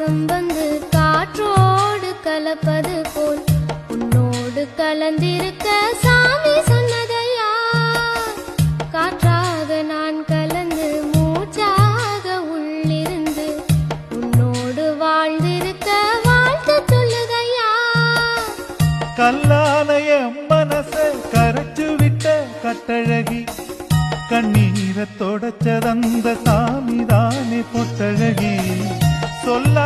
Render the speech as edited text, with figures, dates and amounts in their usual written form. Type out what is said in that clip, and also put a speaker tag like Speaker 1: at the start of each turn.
Speaker 1: பாசம் வந்து காற்றோடு கலப்பது போல் உன்னோடு கலந்திருக்க சாமி சொன்னதையா. காற்றாக நான் கலந்து மூச்சாக உள்ளிருந்து உன்னோடு வாழ்ந்திருக்க வாழ்த்து சொல்லுதையா.
Speaker 2: கல்லாலய மனச கரைச்சு விட்ட கட்டழகி, கண்ணீரை தொடச்சதந்த சாமிதானே பொட்டழகி. சொல்லா